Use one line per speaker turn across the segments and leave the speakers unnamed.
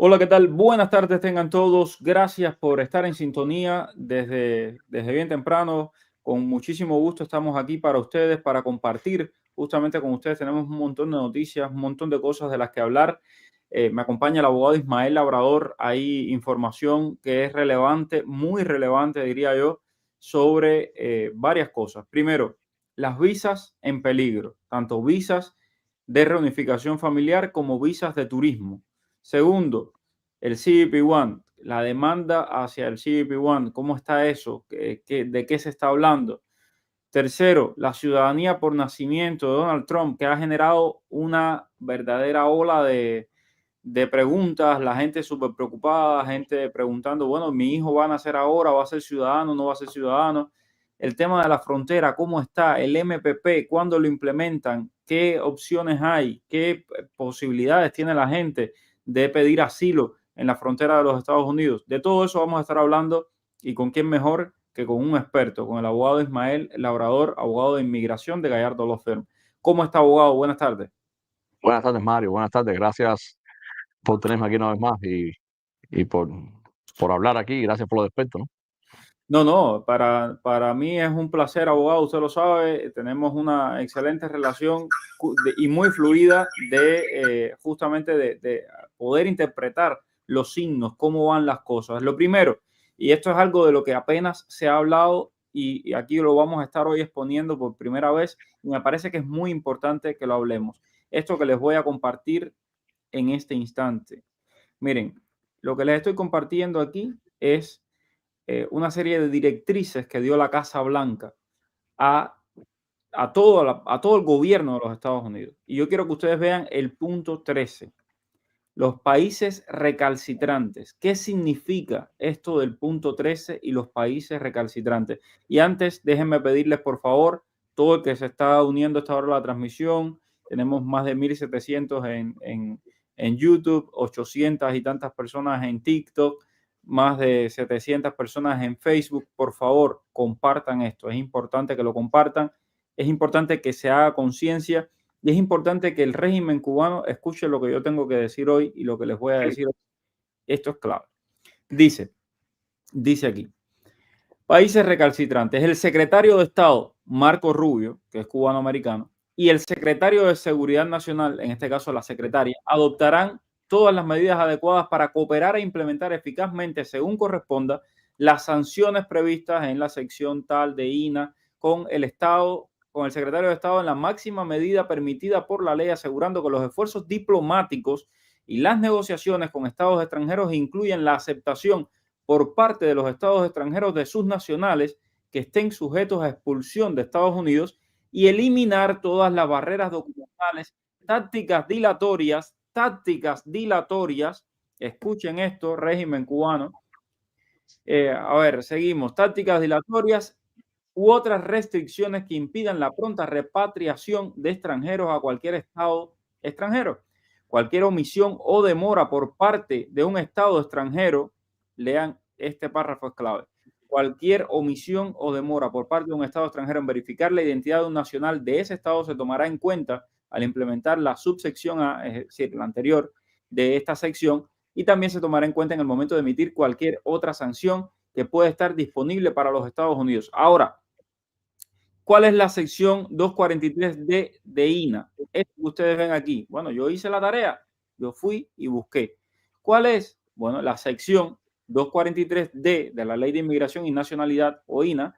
Hola, ¿qué tal? Buenas tardes tengan todos. Gracias por estar en sintonía desde bien temprano. Con muchísimo gusto estamos aquí para ustedes, para compartir justamente con ustedes. Tenemos un montón de noticias, un montón de cosas de las que hablar. Me acompaña el abogado Ismael Labrador. Hay información que es relevante, muy relevante, diría yo, sobre varias cosas. Primero, las visas en peligro, tanto visas de reunificación familiar como visas de turismo. Segundo, el CBP-1, la demanda hacia el CBP-1, ¿cómo está eso? ¿De qué se está hablando? Tercero, la ciudadanía por nacimiento de Donald Trump, que ha generado una verdadera ola de preguntas, la gente súper preocupada, gente preguntando, bueno, mi hijo va a nacer ahora, va a ser ciudadano, no va a ser ciudadano. El tema de la frontera, ¿cómo está? El MPP, ¿cuándo lo implementan? ¿Qué opciones hay? ¿Qué posibilidades tiene la gente de pedir asilo en la frontera de los Estados Unidos? De todo eso vamos a estar hablando y con quién mejor que con un experto, con el abogado Ismael Labrador, abogado de inmigración de Gallardo Law Firm. ¿Cómo está, abogado? Buenas tardes.
Buenas tardes, Mario. Buenas tardes. Gracias por tenerme aquí una vez más y por hablar aquí. Gracias por lo desperto, ¿no?
No, no, para mí es un placer, abogado, usted lo sabe, tenemos una excelente relación y muy fluida de justamente de poder interpretar los signos, cómo van las cosas. Lo primero, y esto es algo de lo que apenas se ha hablado y aquí lo vamos a estar hoy exponiendo por primera vez y me parece que es muy importante que lo hablemos. Esto que les voy a compartir en este instante. Miren, lo que les estoy compartiendo aquí es una serie de directrices que dio la Casa Blanca a, a todo el gobierno de los Estados Unidos. Y yo quiero que ustedes vean el punto 13, los países recalcitrantes. ¿Qué significa esto del punto 13 y los países recalcitrantes? Y antes, déjenme pedirles, por favor, todo el que se está uniendo a esta hora a la transmisión, tenemos más de 1,700 en YouTube, 800 y tantas personas en TikTok, más de 700 personas en Facebook. Por favor, compartan esto. Es importante que lo compartan. Es importante que se haga conciencia y es importante que el régimen cubano escuche lo que yo tengo que decir hoy y lo que les voy a decir. Esto es clave. Dice aquí, países recalcitrantes. El secretario de Estado, Marco Rubio, que es cubano-americano, y el secretario de Seguridad Nacional, en este caso la secretaria, adoptarán todas las medidas adecuadas para cooperar e implementar eficazmente, según corresponda, las sanciones previstas en la sección tal de INA con el Estado, con el secretario de Estado en la máxima medida permitida por la ley, asegurando que los esfuerzos diplomáticos y las negociaciones con estados extranjeros incluyen la aceptación por parte de los estados extranjeros de sus nacionales que estén sujetos a expulsión de Estados Unidos y eliminar todas las barreras documentales, tácticas dilatorias, escuchen esto, régimen cubano, a ver, seguimos, tácticas dilatorias u otras restricciones que impidan la pronta repatriación de extranjeros a cualquier estado extranjero. Cualquier omisión o demora por parte de un estado extranjero, lean este párrafo es clave. Cualquier omisión o demora por parte de un estado extranjero en verificar la identidad de un nacional de ese estado se tomará en cuenta al implementar la subsección A, es decir, la anterior de esta sección, y también se tomará en cuenta en el momento de emitir cualquier otra sanción que pueda estar disponible para los Estados Unidos. Ahora, ¿cuál es la sección 243D de INA? Esto que ustedes ven aquí. Bueno, yo hice la tarea, yo fui y busqué. ¿Cuál es? Bueno, la sección 243D de la Ley de Inmigración y Nacionalidad, o INA,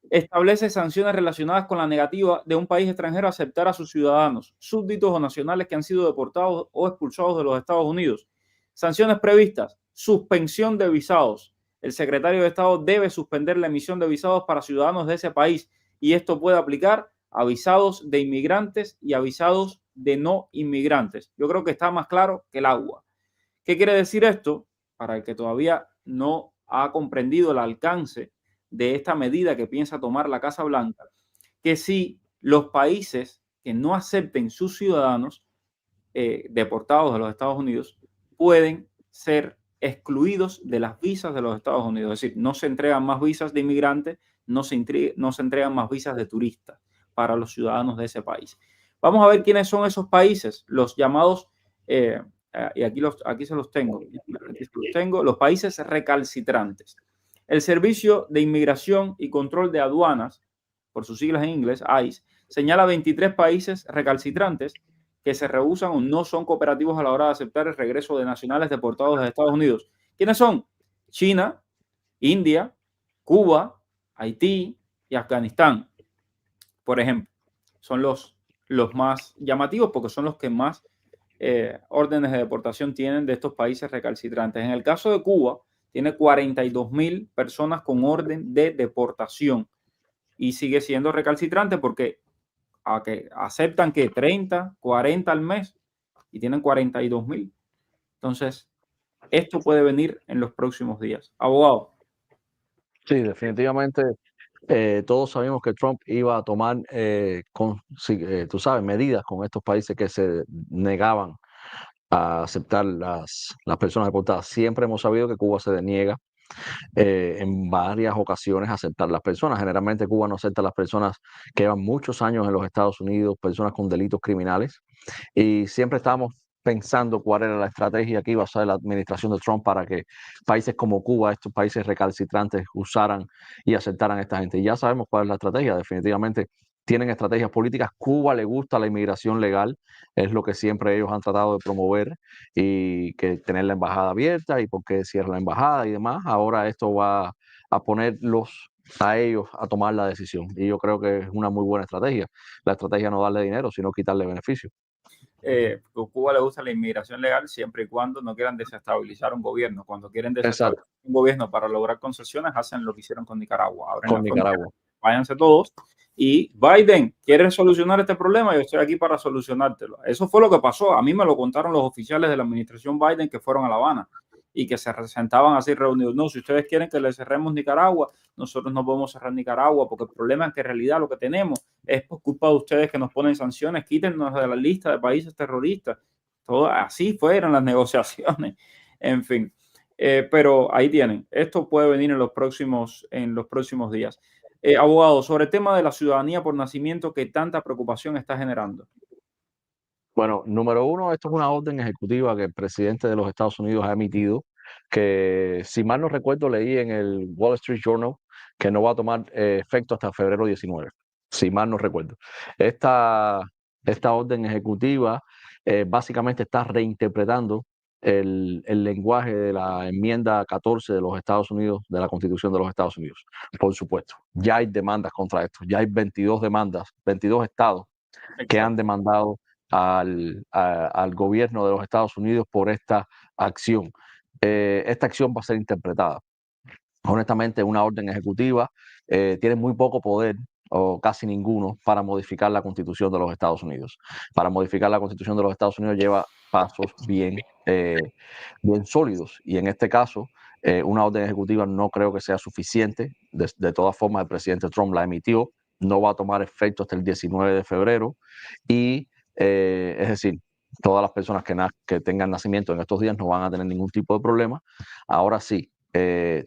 establece sanciones relacionadas con la negativa de un país extranjero a aceptar a sus ciudadanos, súbditos o nacionales que han sido deportados o expulsados de los Estados Unidos. Sanciones previstas: suspensión de visados. El secretario de Estado debe suspender la emisión de visados para ciudadanos de ese país y esto puede aplicar a visados de inmigrantes y a visados de no inmigrantes. Yo creo que está más claro que el agua. ¿Qué quiere decir esto? Para el que todavía no ha comprendido el alcance de esta medida que piensa tomar la Casa Blanca, que si los países que no acepten sus ciudadanos deportados de los Estados Unidos pueden ser excluidos de las visas de los Estados Unidos. Es decir, no se entregan más visas de inmigrantes, no se entregan más visas de turistas para los ciudadanos de ese país. Vamos a ver quiénes son esos países, los llamados y aquí se los tengo, los países recalcitrantes. El Servicio de Inmigración y Control de Aduanas, por sus siglas en inglés, ICE, señala 23 países recalcitrantes que se rehúsan o no son cooperativos a la hora de aceptar el regreso de nacionales deportados de Estados Unidos. ¿Quiénes son? China, India, Cuba, Haití y Afganistán, por ejemplo. Son los más llamativos porque son los que más órdenes de deportación tienen de estos países recalcitrantes. En el caso de Cuba, tiene 42,000 personas con orden de deportación y sigue siendo recalcitrante porque aceptan que 30, 40 al mes y tienen 42,000. Entonces, esto puede venir en los próximos días. Abogado.
Sí, definitivamente. Todos sabíamos que Trump iba a tomar, tú sabes, medidas con estos países que se negaban a aceptar las personas deportadas. Siempre hemos sabido que Cuba se deniega en varias ocasiones a aceptar las personas. Generalmente Cuba no acepta a las personas que llevan muchos años en los Estados Unidos, personas con delitos criminales, y siempre estábamos pensando cuál era la estrategia que iba a usar la administración de Trump para que países como Cuba, estos países recalcitrantes, usaran y aceptaran a esta gente. Y ya sabemos cuál es la estrategia. Definitivamente tienen estrategias políticas. Cuba le gusta la inmigración legal, es lo que siempre ellos han tratado de promover, y que tener la embajada abierta y por qué cierra la embajada y demás. Ahora esto va a ponerlos a ellos a tomar la decisión, y yo creo que es una muy buena estrategia. La estrategia no darle dinero, sino quitarle beneficios.
Cuba le gusta la inmigración legal siempre y cuando no quieran desestabilizar un gobierno. Cuando quieren
Exacto,
desestabilizar un gobierno para lograr concesiones, hacen lo que hicieron con Nicaragua. Abren
con
la frontera,
Nicaragua.
váyanse todos. Y Biden, ¿quieres solucionar este problema? Yo estoy aquí para solucionártelo. Eso fue lo que pasó. A mí me lo contaron los oficiales de la administración Biden que fueron a La Habana y que se sentaban así reunidos. No, si ustedes quieren que le cerremos Nicaragua, nosotros no podemos cerrar Nicaragua porque el problema es que en realidad lo que tenemos es por culpa de ustedes que nos ponen sanciones, quítennos de la lista de países terroristas. Todo así fueron las negociaciones. En fin, pero ahí tienen. Esto puede venir en los próximos días. Abogado, sobre el tema de la ciudadanía por nacimiento que tanta preocupación está generando.
Bueno, número uno, esto es una orden ejecutiva que el presidente de los Estados Unidos ha emitido, que si mal no recuerdo leí en el Wall Street Journal que no va a tomar efecto hasta febrero 19, si mal no recuerdo. Esta orden ejecutiva básicamente está reinterpretando el lenguaje de la enmienda 14 de los Estados Unidos, de la Constitución de los Estados Unidos. Por supuesto, ya hay demandas contra esto, ya hay 22 demandas, 22 estados que han demandado al gobierno de los Estados Unidos por esta acción. Esta acción va a ser interpretada. Honestamente, una orden ejecutiva tiene muy poco poder o casi ninguno para modificar la Constitución de los Estados Unidos. Para modificar la Constitución de los Estados Unidos lleva pasos bien sólidos, y en este caso una orden ejecutiva no creo que sea suficiente. De todas formas, el presidente Trump la emitió, no va a tomar efecto hasta el 19 de febrero y es decir, todas las personas que tengan nacimiento en estos días no van a tener ningún tipo de problema. Ahora sí,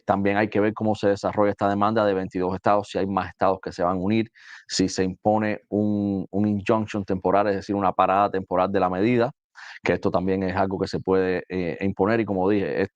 también hay que ver cómo se desarrolla esta demanda de 22 estados, si hay más estados que se van a unir, si se impone un injunction temporal, es decir, una parada temporal de la medida, que esto también es algo que se puede imponer. Y como dije,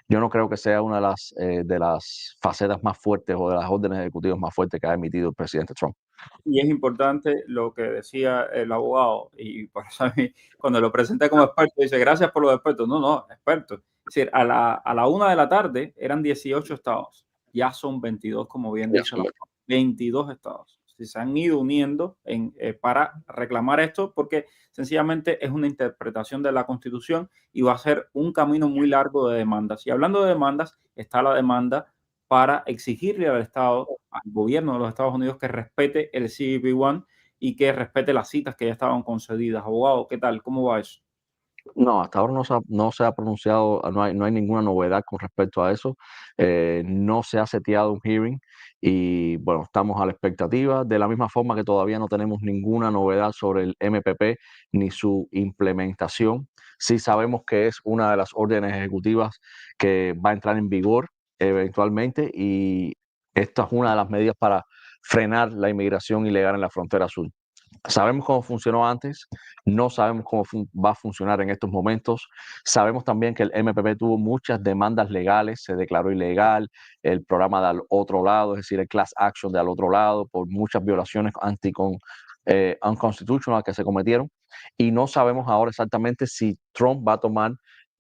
yo no creo que sea una de las facetas más fuertes o de las órdenes ejecutivas más fuertes que ha emitido el presidente Trump.
Y es importante lo que decía el abogado, y por eso a mí, cuando lo presenté como experto, dice, gracias por los expertos. No, no, experto. Es decir, a la 1 de la tarde eran 18 estados, ya son 22, como bien dice el abogado. 22 estados. Se han ido uniendo para reclamar esto, porque sencillamente es una interpretación de la Constitución y va a ser un camino muy largo de demandas. Y hablando de demandas, está la demanda para exigirle al Estado, al gobierno de los Estados Unidos, que respete el CBP-1 y que respete las citas que ya estaban concedidas. Abogado, ¿qué tal? ¿Cómo va eso?
No, hasta ahora no se ha pronunciado, no hay ninguna novedad con respecto a eso. No se ha seteado un hearing y bueno, estamos a la expectativa. De la misma forma que todavía no tenemos ninguna novedad sobre el MPP ni su implementación. Sí sabemos que es una de las órdenes ejecutivas que va a entrar en vigor eventualmente, y esta es una de las medidas para frenar la inmigración ilegal en la frontera sur. Sabemos cómo funcionó antes, no sabemos cómo va a funcionar en estos momentos. Sabemos también que el MPP tuvo muchas demandas legales, se declaró ilegal el programa del otro lado, es decir, el class action del otro lado, por muchas violaciones unconstitutional que se cometieron. Y no sabemos ahora exactamente si Trump va a tomar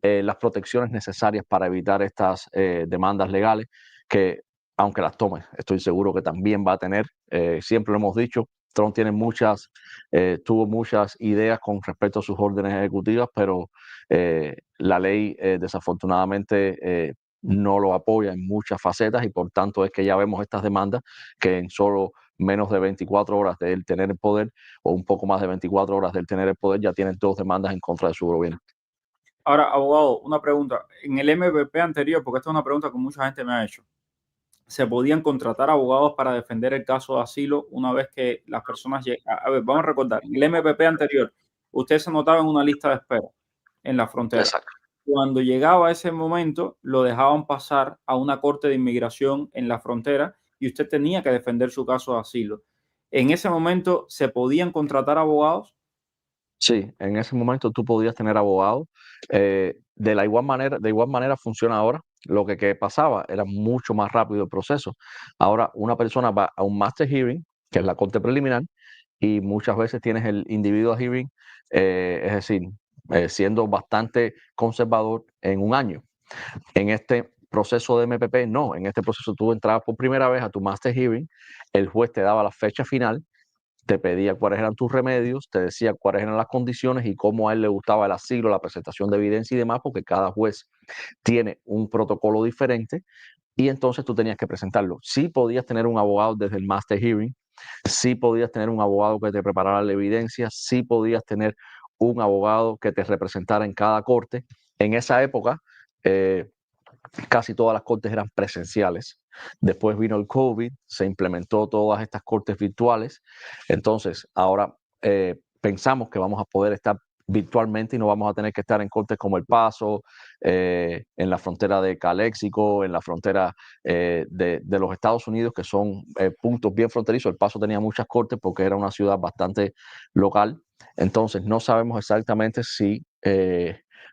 las protecciones necesarias para evitar estas demandas legales, que aunque las tome, estoy seguro que también va a tener. Siempre lo hemos dicho, Trump tuvo muchas ideas con respecto a sus órdenes ejecutivas, pero la ley desafortunadamente no lo apoya en muchas facetas, y por tanto es que ya vemos estas demandas que en solo menos de 24 horas de él tener el poder, o un poco más de 24 horas de él tener el poder, ya tienen 2 demandas en contra de su gobierno.
Ahora, abogado, una pregunta. En el MPP anterior, porque esta es una pregunta que mucha gente me ha hecho, ¿se podían contratar abogados para defender el caso de asilo una vez que las personas llegan? A ver, vamos a recordar, en el MPP anterior, usted se anotaba en una lista de espera en la frontera.
Exacto.
Cuando llegaba ese momento, lo dejaban pasar a una corte de inmigración en la frontera y usted tenía que defender su caso de asilo. En ese momento, ¿se podían contratar abogados?
Sí, en ese momento tú podías tener abogado. De igual manera funciona ahora. Lo que pasaba era mucho más rápido el proceso. Ahora una persona va a un master hearing, que es la corte preliminar, y muchas veces tienes el individual hearing, es decir, siendo bastante conservador en un año. En este proceso de MPP, no. En este proceso tú entrabas por primera vez a tu master hearing, el juez te daba la fecha final, te pedía cuáles eran tus remedios, te decía cuáles eran las condiciones y cómo a él le gustaba el asilo, la presentación de evidencia y demás, porque cada juez tiene un protocolo diferente, y entonces tú tenías que presentarlo. Sí podías tener un abogado desde el master hearing, sí podías tener un abogado que te preparara la evidencia, sí podías tener un abogado que te representara en cada corte. En esa época, eh, casi todas las cortes eran presenciales. Después vino el COVID, se implementó todas estas cortes virtuales. Entonces, ahora pensamos que vamos a poder estar virtualmente y no vamos a tener que estar en cortes como El Paso, en la frontera de Calexico, en la frontera de los Estados Unidos, que son puntos bien fronterizos. El Paso tenía muchas cortes porque era una ciudad bastante local. Entonces, no sabemos exactamente si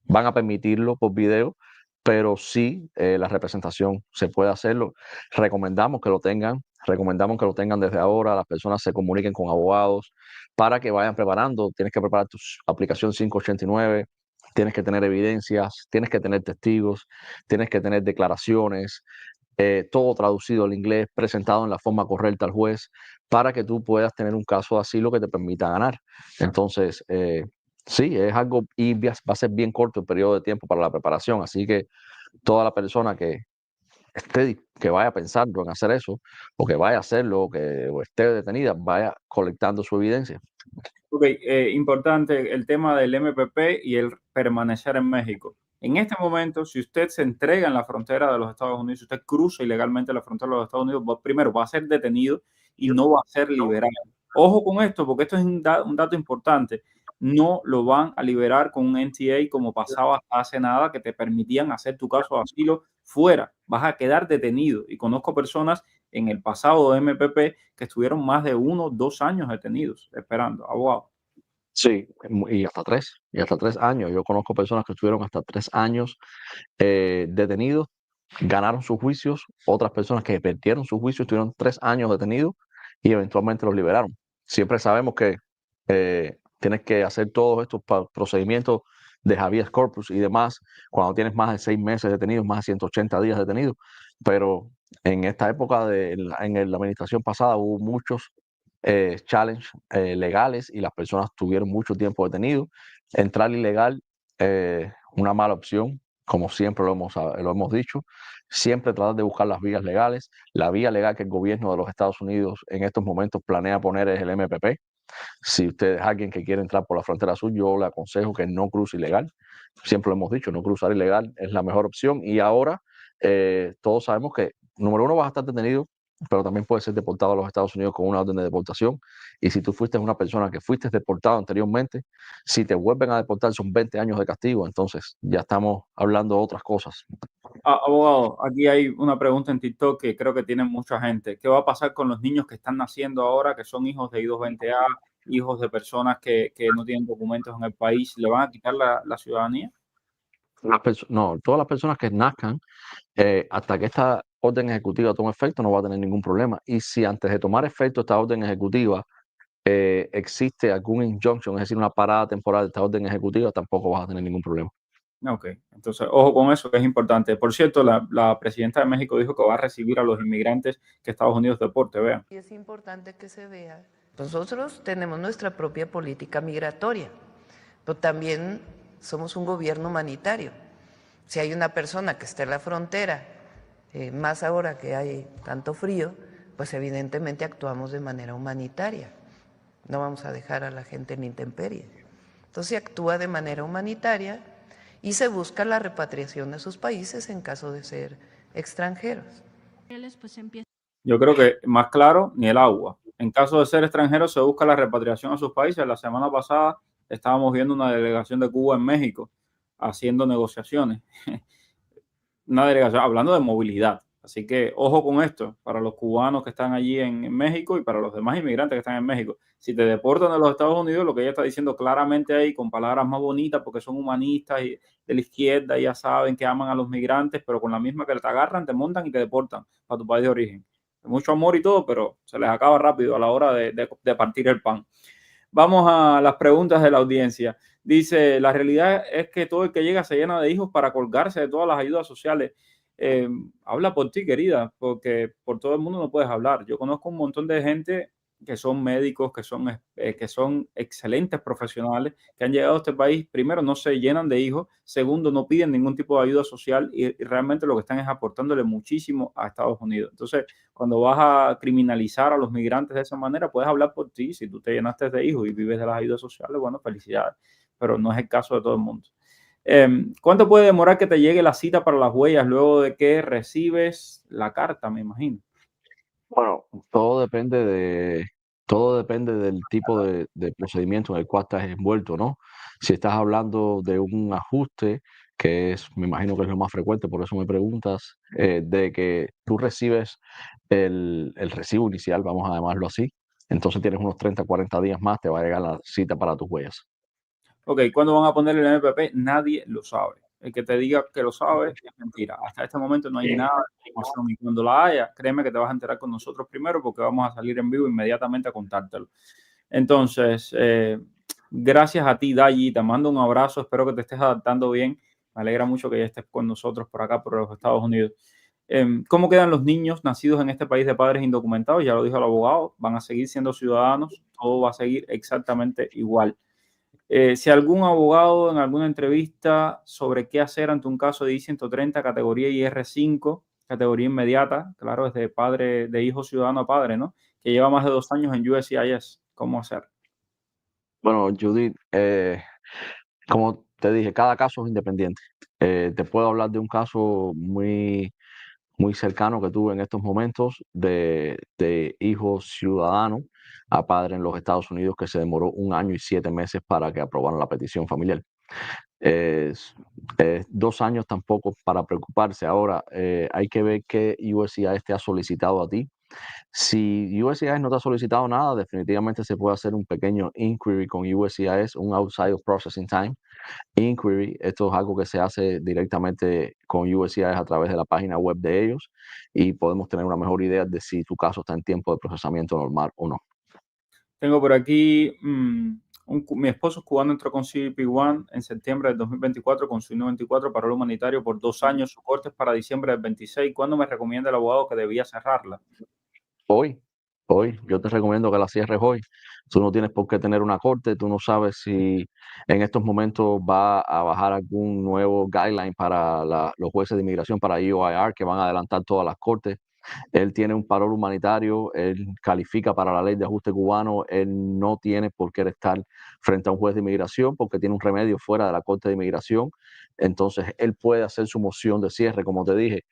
van a permitirlo por video, pero sí, la representación se puede hacerlo. Recomendamos que lo tengan desde ahora. Las personas se comuniquen con abogados para que vayan preparando. Tienes que preparar tu aplicación 589, tienes que tener evidencias, tienes que tener testigos, tienes que tener declaraciones, todo traducido al inglés, presentado en la forma correcta al juez, para que tú puedas tener un caso de asilo que te permita ganar. Entonces, sí, es algo, y va a ser bien corto el periodo de tiempo para la preparación, así que toda la persona que vaya pensando en hacer eso, o que vaya a hacerlo, o esté detenida, vaya colectando su evidencia.
Ok, importante el tema del MPP y el permanecer en México. En este momento, si usted se entrega en la frontera de los Estados Unidos, si usted cruza ilegalmente la frontera de los Estados Unidos, primero va a ser detenido y no va a ser liberado. Ojo con esto, porque esto es un dato importante. No lo van a liberar con un NTA como pasaba hace nada, que te permitían hacer tu caso de asilo fuera. Vas a quedar detenido. Y conozco personas en el pasado de MPP que estuvieron más de 1 o 2 años detenidos esperando, abogado.
Sí, y hasta 3 años. Yo conozco personas que estuvieron hasta 3 años detenidos, ganaron sus juicios. Otras personas que perdieron sus juicios estuvieron 3 años detenidos y eventualmente los liberaron. Siempre sabemos que tienes que hacer todos estos procedimientos de habeas corpus y demás cuando tienes más de 6 meses detenidos, más de 180 días detenidos. Pero en esta época, en la administración pasada, hubo muchos challenge legales y las personas tuvieron mucho tiempo detenidos. Entrar ilegal, una mala opción, como siempre lo hemos dicho. Siempre tratar de buscar las vías legales. La vía legal que el gobierno de los Estados Unidos en estos momentos planea poner es el MPP. Si usted es alguien que quiere entrar por la frontera sur, yo le aconsejo que no cruce ilegal. Siempre lo hemos dicho, no cruzar ilegal es la mejor opción. Y ahora todos sabemos que, número uno, vas a estar detenido, pero también puedes ser deportado a los Estados Unidos con una orden de deportación. Y si tú fuiste una persona que fuiste deportado anteriormente, si te vuelven a deportar son 20 años de castigo. Entonces ya estamos hablando de otras cosas.
Abogado, aquí hay una pregunta en TikTok que creo que tiene mucha gente. ¿Qué va a pasar con los niños que están naciendo ahora, que son hijos de I-220A, hijos de personas que no tienen documentos en el país, ¿le van a quitar la ciudadanía?
No, todas las personas que nazcan, hasta que esta orden ejecutiva tome efecto, no va a tener ningún problema. Y si antes de tomar efecto esta orden ejecutiva existe algún injunction, es decir, una parada temporal de esta orden ejecutiva, tampoco vas a tener ningún problema.
Ok, entonces ojo con eso, que es importante. Por cierto, la presidenta de México dijo que va a recibir a los inmigrantes que Estados Unidos deporte, vean.
Y es importante que se vea. Nosotros tenemos nuestra propia política migratoria, pero también somos un gobierno humanitario. Si hay una persona que está en la frontera, más ahora que hay tanto frío, pues evidentemente actuamos de manera humanitaria. No vamos a dejar a la gente en intemperie. Entonces se actúa de manera humanitaria y se busca la repatriación de sus países en caso de ser extranjeros.
Yo creo que más claro ni el agua. En caso de ser extranjeros se busca la repatriación a sus países. La semana pasada estábamos viendo una delegación de Cuba en México haciendo negociaciones. Una delegación hablando de movilidad. Así que ojo con esto para los cubanos que están allí en México y para los demás inmigrantes que están en México. Si te deportan de los Estados Unidos, lo que ella está diciendo claramente ahí, con palabras más bonitas, porque son humanistas y de la izquierda, ya saben que aman a los migrantes, pero con la misma que te agarran, te montan y te deportan a tu país de origen. Mucho amor y todo, pero se les acaba rápido a la hora de partir el pan. Vamos a las preguntas de la audiencia. Dice, la realidad es que todo el que llega se llena de hijos para colgarse de todas las ayudas sociales. Habla por ti, querida, porque por todo el mundo no puedes hablar. Yo conozco un montón de gente que son médicos, que son excelentes profesionales, que han llegado a este país. Primero, no se llenan de hijos. Segundo, no piden ningún tipo de ayuda social y realmente lo que están es aportándole muchísimo a Estados Unidos. Entonces, cuando vas a criminalizar a los migrantes de esa manera, puedes hablar por ti. Si tú te llenaste de hijos y vives de las ayudas sociales, bueno, felicidades, pero no es el caso de todo el mundo. ¿Cuánto puede demorar que te llegue la cita para las huellas luego de que recibes la carta, me imagino?
Bueno, todo depende del tipo de procedimiento en el cual estás envuelto, ¿no? Si estás hablando de un ajuste, que es, me imagino que es lo más frecuente, por eso me preguntas, de que tú recibes el recibo inicial, vamos a llamarlo así, entonces tienes unos 30, 40 días más, te va a llegar la cita para tus huellas.
Ok, ¿cuándo van a poner el MPP? Nadie lo sabe. El que te diga que lo sabe es mentira. Hasta este momento no hay nada de información y cuando la haya, créeme que te vas a enterar con nosotros primero porque vamos a salir en vivo inmediatamente a contártelo. Entonces, gracias a ti, Dayi, te mando un abrazo, espero que te estés adaptando bien. Me alegra mucho que ya estés con nosotros por acá, por los Estados Unidos. ¿Cómo quedan los niños nacidos en este país de padres indocumentados? Ya lo dijo el abogado, van a seguir siendo ciudadanos, todo va a seguir exactamente igual. Si algún abogado en alguna entrevista sobre qué hacer ante un caso de I-130, categoría IR5, categoría inmediata, claro, es de padre, de hijo ciudadano a padre, ¿no? Que lleva más de 2 años en USCIS, ¿cómo hacer?
Bueno, Judith, como te dije, cada caso es independiente. Te puedo hablar de un caso muy cercano que tuve en estos momentos de hijo ciudadano a padre en los Estados Unidos que se demoró 1 año y 7 meses para que aprobaran la petición familiar. Es, 2 años tampoco para preocuparse. Ahora, hay que ver qué USCIS te ha solicitado a ti. Si USCIS no te ha solicitado nada, definitivamente se puede hacer un pequeño inquiry con USCIS, un outside of processing time inquiry. Esto es algo que se hace directamente con USCIS a través de la página web de ellos y podemos tener una mejor idea de si tu caso está en tiempo de procesamiento normal o no.
Tengo por aquí, mi esposo es cubano, entró con CBP-1 en septiembre del 2024 con su I-94 parol humanitario por 2 años. Su corte es para diciembre del 26. ¿Cuándo me recomienda el abogado que debía cerrarla?
Hoy, yo te recomiendo que la cierres hoy. Tú no tienes por qué tener una corte, tú no sabes si en estos momentos va a bajar algún nuevo guideline para los jueces de inmigración, para EOIR, que van a adelantar todas las cortes. Él tiene un parol humanitario, él califica para la ley de ajuste cubano, él no tiene por qué estar frente a un juez de inmigración porque tiene un remedio fuera de la Corte de Inmigración. Entonces, él puede hacer su moción de cierre, como te dije.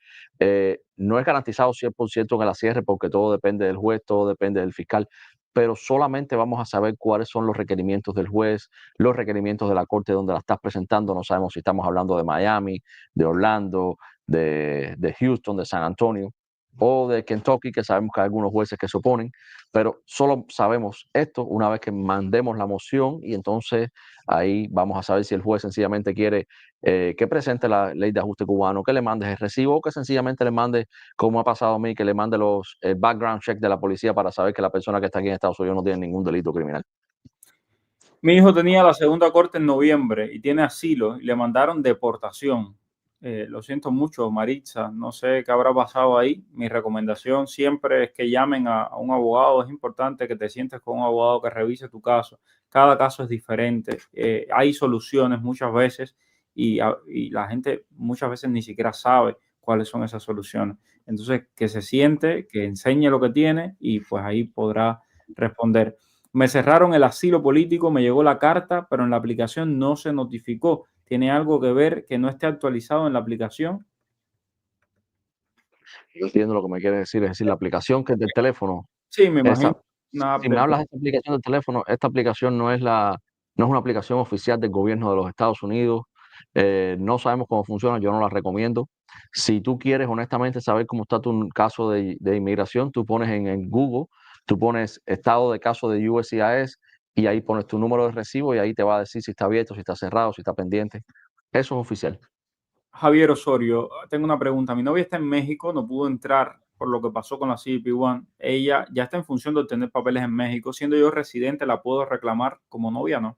No es garantizado 100% que la cierre porque todo depende del juez, todo depende del fiscal, pero solamente vamos a saber cuáles son los requerimientos del juez, los requerimientos de la corte donde la estás presentando. No sabemos si estamos hablando de Miami, de Orlando, de Houston, de San Antonio. o de Kentucky, que sabemos que hay algunos jueces que se oponen, pero solo sabemos esto una vez que mandemos la moción y entonces ahí vamos a saber si el juez sencillamente quiere que presente la ley de ajuste cubano, que le mande el recibo o que sencillamente le mande, como ha pasado a mí, que le mande el background check de la policía para saber que la persona que está aquí en Estados Unidos no tiene ningún delito criminal.
Mi hijo tenía la segunda corte en noviembre y tiene asilo y le mandaron deportación. Lo siento mucho, Maritza, no sé qué habrá pasado ahí. Mi recomendación siempre es que llamen a un abogado. Es importante que te sientes con un abogado que revise tu caso. Cada caso es diferente. Hay soluciones muchas veces y la gente muchas veces ni siquiera sabe cuáles son esas soluciones. Entonces, que se siente, que enseñe lo que tiene y pues ahí podrá responder. Me cerraron el asilo político, me llegó la carta, pero en la aplicación no se notificó. ¿Tiene algo que ver que no esté actualizado en la aplicación?
Yo entiendo lo que me quiere decir, es decir, la aplicación que es del teléfono,
Sí, me
esa,
imagino. Una app
si me
del
hablas de esta aplicación del teléfono, esta aplicación no es una aplicación oficial del gobierno de los Estados Unidos, no sabemos cómo funciona, yo no la recomiendo. Si tú quieres honestamente saber cómo está tu caso de inmigración, tú pones en Google, tú pones estado de caso de USCIS y ahí pones tu número de recibo y ahí te va a decir si está abierto, si está cerrado, si está pendiente. Eso es oficial.
Javier Osorio, tengo una pregunta. Mi novia está en México, no pudo entrar por lo que pasó con la CBP-1. Ella ya está en función de obtener papeles en México. Siendo yo residente, ¿la puedo reclamar como novia, no?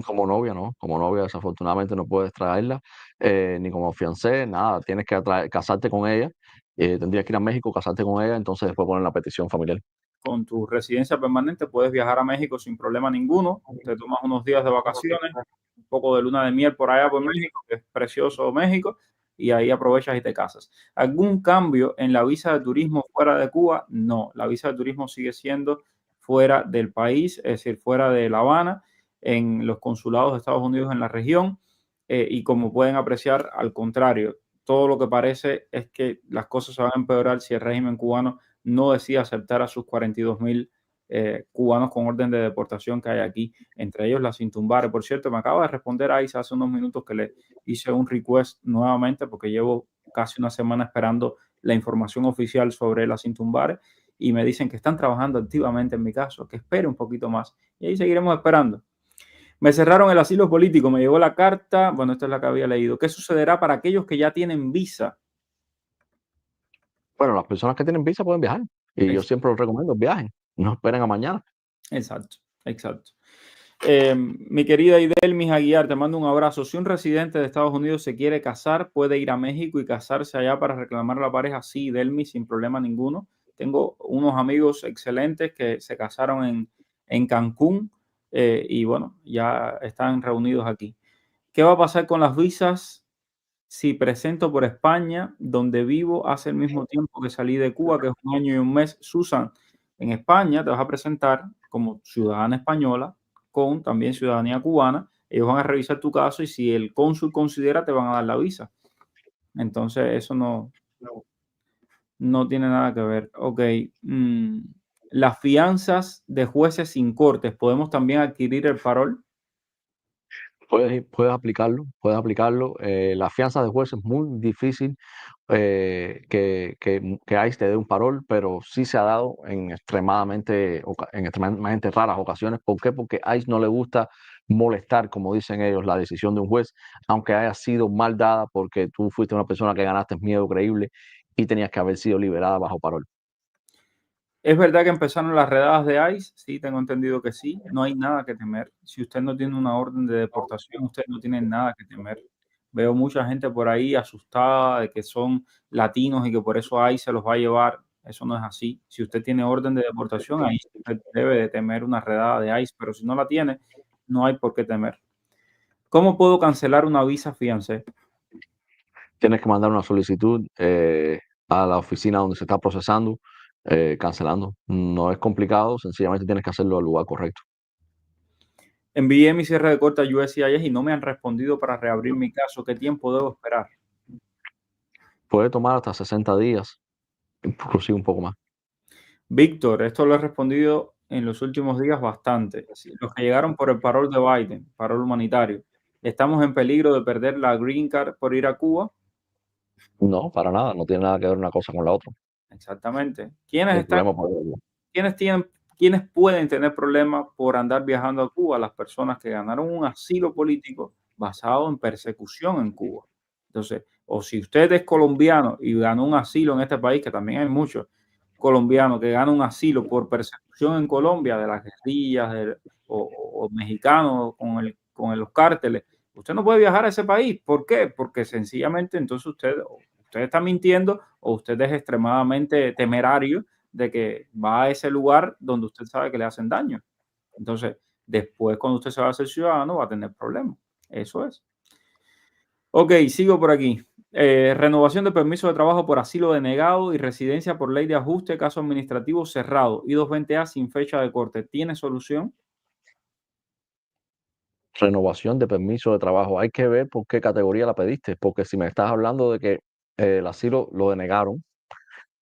Como novia, ¿no? Como novia, desafortunadamente no puedes traerla, ni como fiancé, nada, tienes que casarte con ella, tendrías que ir a México, casarte con ella, entonces después poner la petición familiar.
Con tu residencia permanente puedes viajar a México sin problema ninguno. Te tomas unos días de vacaciones, un poco de luna de miel por allá por México, que es precioso México, y ahí aprovechas y te casas. ¿Algún cambio en la visa de turismo fuera de Cuba? No, la visa de turismo sigue siendo fuera del país, es decir, fuera de La Habana, en los consulados de Estados Unidos en la región, y como pueden apreciar, al contrario, todo lo que parece es que las cosas se van a empeorar si el régimen cubano no decide aceptar a sus 42.000 cubanos con orden de deportación que hay aquí, entre ellos la Cintumbare. Por cierto, me acaba de responder Aiza hace unos minutos que le hice un request nuevamente porque llevo casi una semana esperando la información oficial sobre la Cintumbare y me dicen que están trabajando activamente en mi caso, que espere un poquito más y ahí seguiremos esperando. Me cerraron el asilo político, me llegó la carta, bueno, esta es la que había leído. ¿Qué sucederá para aquellos que ya tienen visa?
Bueno, las personas que tienen visa pueden viajar, y yo siempre los recomiendo, viajen, no esperen a mañana.
Exacto, exacto. Mi querida Idelmis Aguiar, te mando un abrazo. Si un residente de Estados Unidos se quiere casar, puede ir a México y casarse allá para reclamar a la pareja. Sí, Idelmis, sin problema ninguno. Tengo unos amigos excelentes que se casaron en Cancún y bueno, ya están reunidos aquí. ¿Qué va a pasar con las visas si presento por España, donde vivo hace el mismo tiempo que salí de Cuba, que es un año y un mes? Susan, en España te vas a presentar como ciudadana española con también ciudadanía cubana. Ellos van a revisar tu caso y si el cónsul considera, te van a dar la visa. Entonces, eso no tiene nada que ver. Ok. Las fianzas de jueces sin cortes, ¿podemos también adquirir el parol?
Puedes aplicarlo, puedes aplicarlo. La fianza de juez es muy difícil que ICE te dé un parol, pero sí se ha dado en extremadamente raras ocasiones. ¿Por qué? Porque a ICE no le gusta molestar, como dicen ellos, la decisión de un juez, aunque haya sido mal dada porque tú fuiste una persona que ganaste miedo creíble y tenías que haber sido liberada bajo parol.
¿Es verdad que empezaron las redadas de ICE? Sí, tengo entendido que sí. No hay nada que temer. Si usted no tiene una orden de deportación, usted no tiene nada que temer. Veo mucha gente por ahí asustada de que son latinos y que por eso ICE se los va a llevar. Eso no es así. Si usted tiene orden de deportación, ahí usted debe de temer una redada de ICE, pero si no la tiene, no hay por qué temer. ¿Cómo puedo cancelar una visa fiancé?
Tienes que mandar una solicitud a la oficina donde se está procesando, cancelando. No es complicado, sencillamente tienes que hacerlo al lugar correcto.
Envié mi cierre de corte a USCIS y no me han respondido para reabrir mi caso. ¿Qué tiempo debo esperar?
Puede tomar hasta 60 días, inclusive un poco más.
Víctor, esto lo he respondido en los últimos días bastante. Sí, los que llegaron por el parol de Biden, parol humanitario, ¿estamos en peligro de perder la green card por ir a Cuba?
No, para nada, no tiene nada que ver una cosa con la otra.
Exactamente. ¿Quiénes
El
están,
problema para ellos.
quiénes pueden tener problemas por andar viajando a Cuba? Las personas que ganaron un asilo político basado en persecución en Cuba. Entonces, o si usted es colombiano y ganó un asilo en este país, que también hay muchos colombianos que ganan un asilo por persecución en Colombia de las guerrillas o mexicanos con los cárteles, usted no puede viajar a ese país. ¿Por qué? Porque sencillamente entonces usted está mintiendo o usted es extremadamente temerario de que va a ese lugar donde usted sabe que le hacen daño. Entonces, después cuando usted se va a ser ciudadano va a tener problemas. Eso es. Ok, sigo por aquí. Renovación de permiso de trabajo por asilo denegado y residencia por ley de ajuste, caso administrativo cerrado. I-220A sin fecha de corte. ¿Tiene solución?
Renovación de permiso de trabajo. Hay que ver por qué categoría la pediste, porque si me estás hablando de que el asilo lo denegaron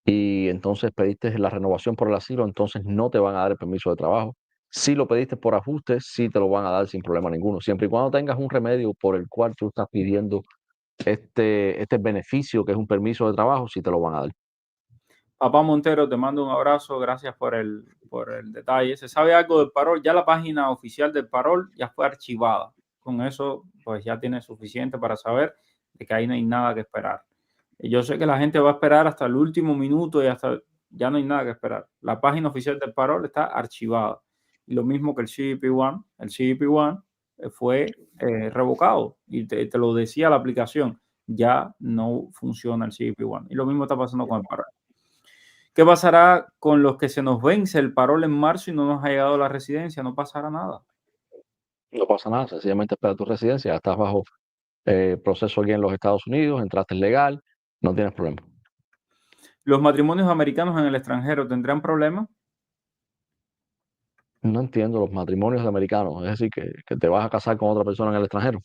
y entonces pediste la renovación por el asilo, entonces no te van a dar el permiso de trabajo. Si lo pediste por ajuste, sí te lo van a dar sin problema ninguno, siempre y cuando tengas un remedio por el cual tú estás pidiendo este beneficio que es un permiso de trabajo, sí te lo van a dar.
Papá Montero, te mando un abrazo. Gracias por el detalle. ¿Se sabe algo del parol? Ya la página oficial del parol ya fue archivada. Con eso, pues ya tiene suficiente para saber de que ahí no hay nada que esperar. Y yo sé que la gente va a esperar hasta el último minuto y hasta ya no hay nada que esperar. La página oficial del parol está archivada. Y lo mismo que el CBP-1. El CBP-1 fue revocado y te lo decía la aplicación. Ya no funciona el CBP-1. Y lo mismo está pasando con el parol. ¿Qué pasará con los que se nos vence el parol en marzo y no nos ha llegado la residencia? No pasará nada.
No pasa nada, sencillamente espera tu residencia, estás bajo proceso aquí en los Estados Unidos, entraste legal, no tienes problema.
¿Los matrimonios americanos en el extranjero tendrán problemas?
No entiendo los matrimonios de americanos, es decir, que te vas a casar con otra persona en el extranjero.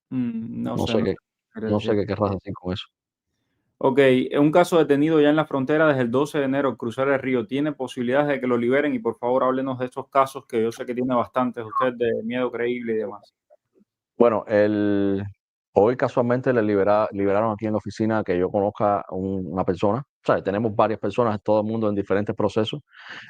No
No
sé,
sé
no
qué,
sé qué quiere
no sé
decir.
qué querrás decir con eso.
Ok, un caso detenido ya en la frontera desde el 12 de enero, cruzar el río. ¿Tiene posibilidades de que lo liberen? Y por favor, háblenos de estos casos que yo sé que tiene bastantes usted de miedo creíble y demás.
Bueno, hoy casualmente liberaron aquí en la oficina que yo conozca una persona. O sea, tenemos varias personas, todo el mundo en diferentes procesos.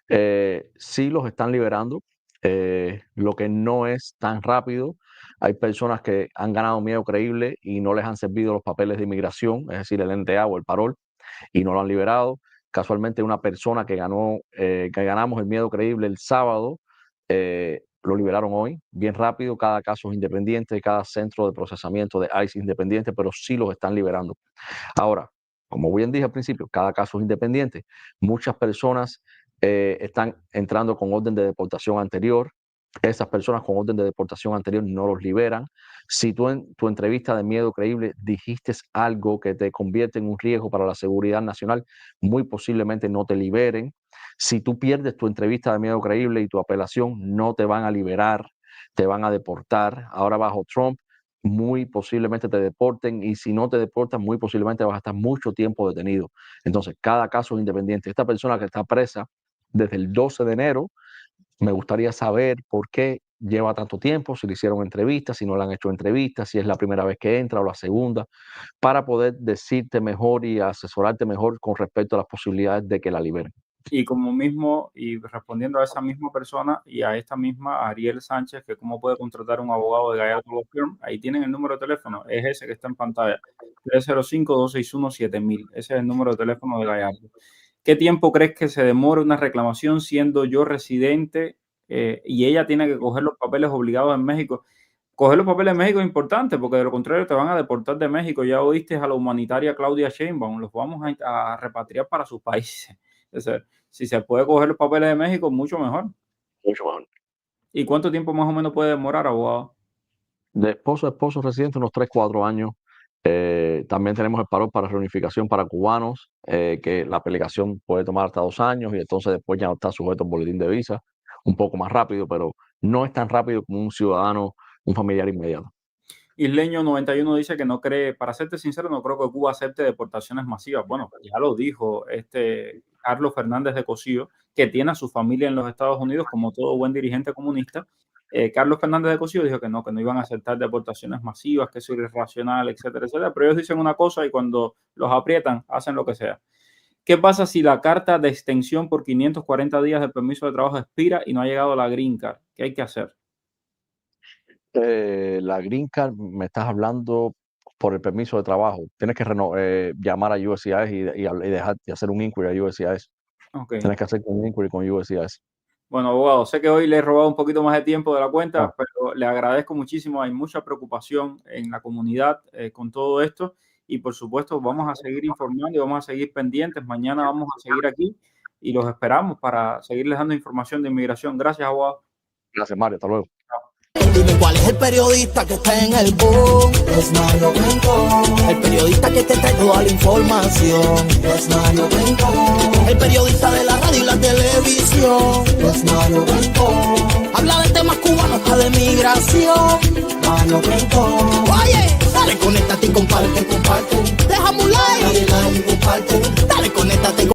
Sí los están liberando, lo que no es tan rápido. Hay personas que han ganado miedo creíble y no les han servido los papeles de inmigración, es decir, el NTA o el parol, y no lo han liberado. Casualmente una persona que ganamos el miedo creíble el sábado, lo liberaron hoy, bien rápido. Cada caso es independiente, cada centro de procesamiento de ICE es independiente, pero sí los están liberando. Ahora, como bien dije al principio, cada caso es independiente. Muchas personas están entrando con orden de deportación anterior. Esas personas con orden de deportación anterior no los liberan. Si tú en tu entrevista de miedo creíble dijiste algo que te convierte en un riesgo para la seguridad nacional, muy posiblemente no te liberen. Si tú pierdes tu entrevista de miedo creíble y tu apelación, no te van a liberar, te van a deportar. Ahora bajo Trump, muy posiblemente te deporten, y si no te deportan, muy posiblemente vas a estar mucho tiempo detenido. Entonces, cada caso es independiente. Esta persona que está presa desde el 12 de enero, me gustaría saber por qué lleva tanto tiempo, si le hicieron entrevistas, si no le han hecho entrevistas, si es la primera vez que entra o la segunda, para poder decirte mejor y asesorarte mejor con respecto a las posibilidades de que la liberen.
Y como mismo, y respondiendo a esa misma persona y a esta misma Ariel Sánchez, que cómo puede contratar un abogado de Gallardo Law Firm, ahí tienen el número de teléfono, es ese que está en pantalla, 305-261-7000, ese es el número de teléfono de Gallardo. ¿Qué tiempo crees que se demora una reclamación siendo yo residente y ella tiene que coger los papeles obligados en México? Coger los papeles en México es importante porque de lo contrario te van a deportar de México. Ya oíste a la humanitaria Claudia Sheinbaum, los vamos a repatriar para sus países. Entonces, si se puede coger los papeles de México, mucho mejor.
Mucho mejor.
¿Y cuánto tiempo más o menos puede demorar, abogado?
De esposo a esposo residente, unos 3, 4 años. También tenemos el parol para reunificación para cubanos, que la aplicación puede tomar hasta 2 años y entonces después ya no está sujeto al boletín de visa, un poco más rápido, pero no es tan rápido como un ciudadano, un familiar inmediato.
Isleño 91 dice que no cree, para serte sincero, no creo que Cuba acepte deportaciones masivas. Bueno, ya lo dijo Carlos Fernández de Cosío, que tiene a su familia en los Estados Unidos, como todo buen dirigente comunista. Carlos Fernández de Cosío dijo que no iban a aceptar deportaciones masivas, que eso es irracional, etcétera, etcétera. Pero ellos dicen una cosa y cuando los aprietan, hacen lo que sea. ¿Qué pasa si la carta de extensión por 540 días de permiso de trabajo expira y no ha llegado la Green Card? ¿Qué hay que hacer?
La Green Card, me estás hablando por el permiso de trabajo. Tienes que llamar a USCIS y hacer un inquiry a USCIS.
Okay.
Tienes que hacer un inquiry con USCIS.
Bueno, abogado, sé que hoy le he robado un poquito más de tiempo de la cuenta,
Ah.
pero le agradezco muchísimo. Hay mucha preocupación en la comunidad con todo esto y, por supuesto, vamos a seguir informando y vamos a seguir pendientes. Mañana vamos a seguir aquí y los esperamos para seguirles dando información de inmigración. Gracias, abogado.
Gracias, Mario. Hasta luego.
Dime cuál es el periodista que está en el boom. Es Mario Blanco. El periodista que te trae toda la información. Es Mario Blanco. El periodista de la radio y la televisión. Es Mario Blanco. Habla de temas cubanos, hasta de migración. Mario Blanco. Oye, dale, conéctate y comparte. Déjame un like. Dale like y comparte. Dale, conéctate.